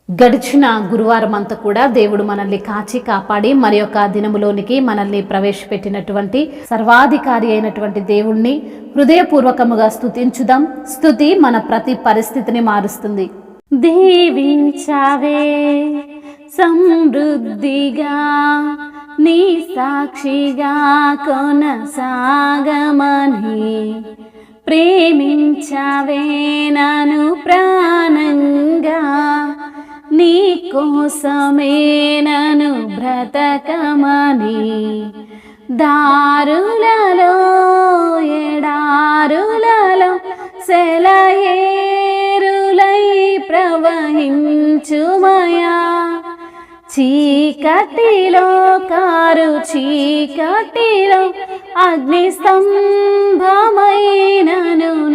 గడిచిన గురువారం అంతా కూడా దేవుడు మనల్ని కాచి కాపాడి మరి యొక్క దినములోనికి మనల్ని ప్రవేశపెట్టినటువంటి సర్వాధికారి అయినటువంటి దేవుణ్ణి హృదయపూర్వకముగా స్తుతించుదాం. స్తుతి మన ప్రతి పరిస్థితిని మారుస్తుంది. దీవించావే సమృద్ధిగా నీ సాక్షిగా కొనసాగమని, ప్రేమించావే నన్ను ప్రాణంగా, నీ కోసమే నన్ను బ్రతకమని, దారులలో ఎడారులలో సెలయేరులై ప్రవహించుమయా, చీకటిలో కారు చీకటిలో అగ్ని స్తంభమైనను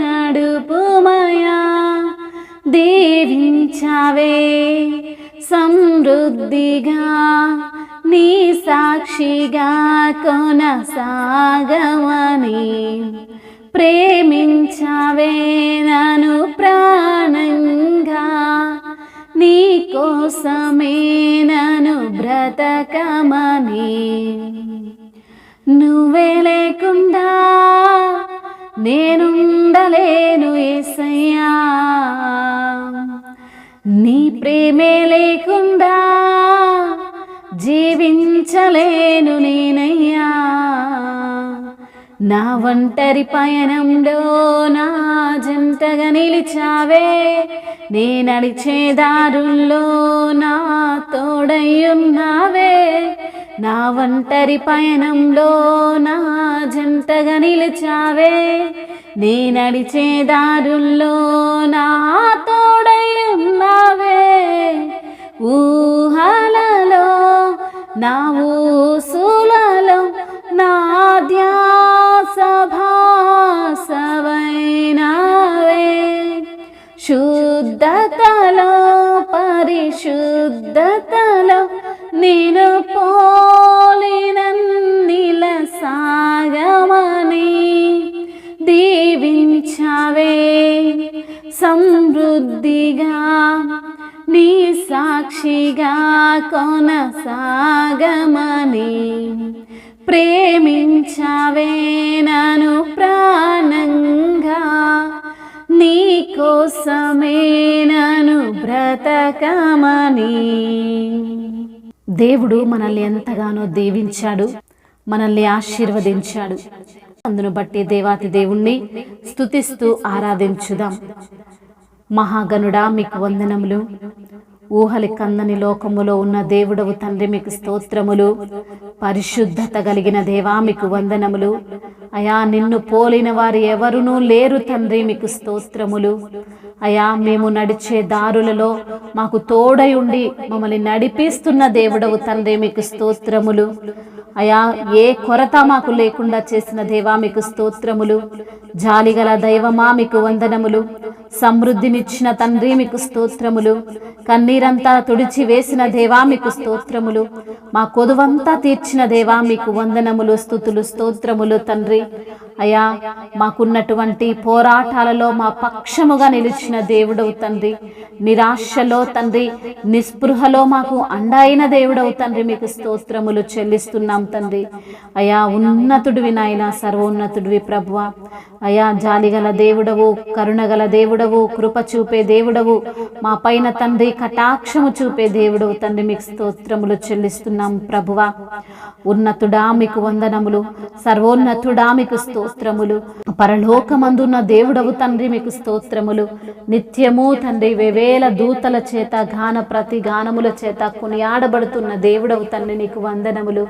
నడుపుమయా, దీవించావే సమృద్ధిగా నీ సాక్షిగా కొనసాగమని, ప్రేమించావే నన్ను ప్రాణంగా, నీ కోసమే నన్ను బ్రతకమని, నువ్వే లేకుండా నేనుండలేను యేసయ్యా, నీ ప్రేమే లేకుండా జీవించలేను నేనయ్యా, నా ఒంటరి పయనంలో నా జంటగా నిలిచావే, నే నడిచే దారుల్లో నా తోడయ్యున్నావే, నా ఒంటరి పయనంలో నా జంటగా నిలిచావే, నే నడిచే దారుల్లో నా తోడయ్యున్నావే, ఊహలలో నా ఊసులలో నా ధ్యాస భాసవైనావే, శుద్ధతలో పరిశుద్ధతలో నేను పోలినన్నిల సాగమని, దీవించావే సమృద్ధిగా నీ సాక్షిగా కొనసాగమని, ప్రేమించావే నన్ను ప్రాణంగా, నీ కోసమే నన్ను బ్రతకమని. దేవుడు మనల్ని ఎంతగానో దీవించాడు, మనల్ని ఆశీర్వదించాడు. అందును బట్టి దేవాతి దేవుణ్ణి స్తుతిస్తూ ఆరాధించుదాం. మహాగణుడా మీకు వందనములు, ఊహలి కందని లోకములో ఉన్న దేవుడవు తండ్రి మీకు స్తోత్రములు, పరిశుద్ధత కలిగిన దేవా మీకు వందనములు. అయా నిన్ను పోలిన వారు ఎవరునూ లేరు తండ్రి, మీకు స్తోత్రములు. అయా మేము నడిచే దారులలో మాకు తోడై ఉండి మమ్మల్ని నడిపిస్తున్న దేవుడవు తండ్రి మీకు స్తోత్రములు. అయా ఏ కొరత మాకు లేకుండా చేసిన దేవా మీకు స్తోత్రములు. జాలిగల దైవమా మీకు వందనములు, సమృద్ధినిచ్చిన తండ్రి మీకు స్తోత్రములు. కన్నీరంతా తుడిచి వేసిన దేవా మీకు స్తోత్రములు. మా కొదువంతా తీర్చిన దేవా మీకు వందనములు, స్తుతులు, స్తోత్రములు తండ్రి. అయా మాకున్నటువంటి పోరాటాలలో మా పక్షముగా నిలిచిన దేవుడవు తండ్రి, నిరాశలో తండ్రి నిస్పృహలో మాకు అండైన దేవుడవు తండ్రి మీకు స్తోత్రములు చెల్లిస్తున్నాం తండ్రి. అయా ఉన్నతుడివి నాయన, సర్వోన్నతుడివి ప్రభువా. అయా జాలిగల దేవుడవు, కరుణగల దేవుడవు, కృప చూపే దేవుడవు, మా పైన తండ్రి కటాక్షము చూపే దేవుడవు తండ్రి మీకు స్తోత్రములు చెల్లిస్తున్నాం ప్రభువా. ఉన్నతుడా మీకు వందనములు, సర్వోన్నతుడా మీకు స్తోత్రములు, పరలోకమందున్న దేవుడవు తండ్రి మీకు స్తోత్రములు. నిత్యము తండ్రి వేవేల దూతల చేత గాన ప్రతి గానముల చేత కొనియాడబడుతున్న దేవుడవు తండ్రి నీకు వందనములు.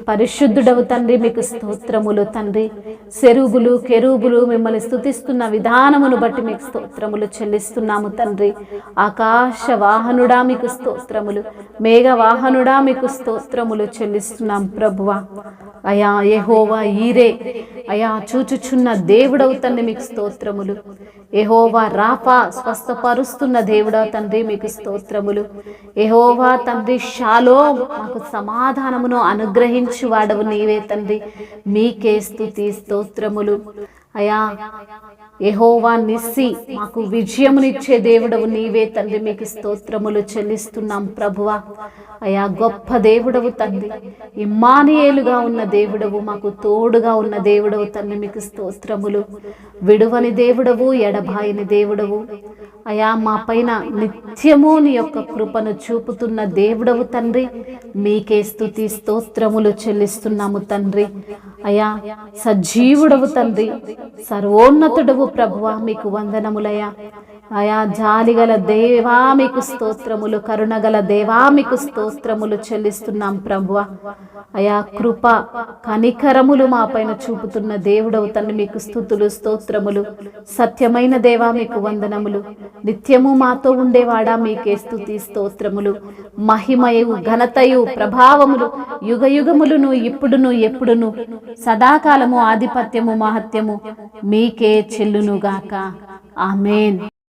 పరిశుద్ధుడవు తండ్రి మీకు స్తోత్రములు తండ్రి. సెరుగులు కెరూబులు మిమ్మల్ని స్తుతిస్తున్న విధానమును బట్టి మీకు స్తోత్రములు చెల్లిస్తున్నాము తండ్రి. ఆకాశ వాహనుడా మీకు స్తోత్రములు, మేఘ వాహనుడా మీకు స్తోత్రములు చెల్లిస్తున్నాం ప్రభువా. అయా యెహోవా ఈరే, అయా చూచుచున్న దేవుడవు తండ్రి మీకు స్తోత్రములు. యెహోవా రాఫా స్వస్థపరుస్తున్న దేవుడవు తండ్రి మీకు స్తోత్రములు. యెహోవా తండ్రి షాలోమ్ మాకు సమాధానమును అనుగ్రహించు వాడవు నీవే తండ్రి, మీకే స్తుతి స్తోత్రములు. అయా యెహోవా నిస్సి, మాకు విజయమునిచ్చే దేవుడవు నీవే తండ్రి. మీకు స్తోత్రములు చెల్లిస్తున్నాం ప్రభువా. అయా గొప్ప దేవుడవు తండ్రి, ఇమ్మానుయేలుగా ఉన్న దేవుడవు, మాకు తోడుగా ఉన్న దేవుడవు తండ్రి. మీకు స్తోత్రములు. విడువని దేవుడవు, ఎడబాయని దేవుడవు అయా, మా పైన నిత్యము నీ యొక్క కృపను చూపుతున్న దేవుడవు తండ్రి. మీకే స్తుతి స్తోత్రములు చెల్లిస్తున్నాము తండ్రి. అయా సజీవుడవు తండ్రి, సర్వోన్నతుడవు ప్రభువా, మీకు వందనములయ్యా. అయా జాలిగల దేవా మీకు స్తోత్రములు, కరుణగల దేవా మీకు స్తోత్రములు చెల్లిస్తున్నాం ప్రభువా. అయా కృప కనికరములు మా పైన చూపుతున్న దేవుడవు తండ్రి. మీకు స్తుతులు స్తోత్రములు. సత్యమైన దేవా మీకు వందనములు. నిత్యము మాతో ఉండేవాడా మీకే స్తుతి స్తోత్రములు. మహిమయు ఘనతయు ప్రభావములు యుగ యుగములను ఇప్పుడును ఎప్పుడును సదాకాలము ఆధిపత్యము మహత్యము మీకే చెల్లునుగాక. ఆమేన్.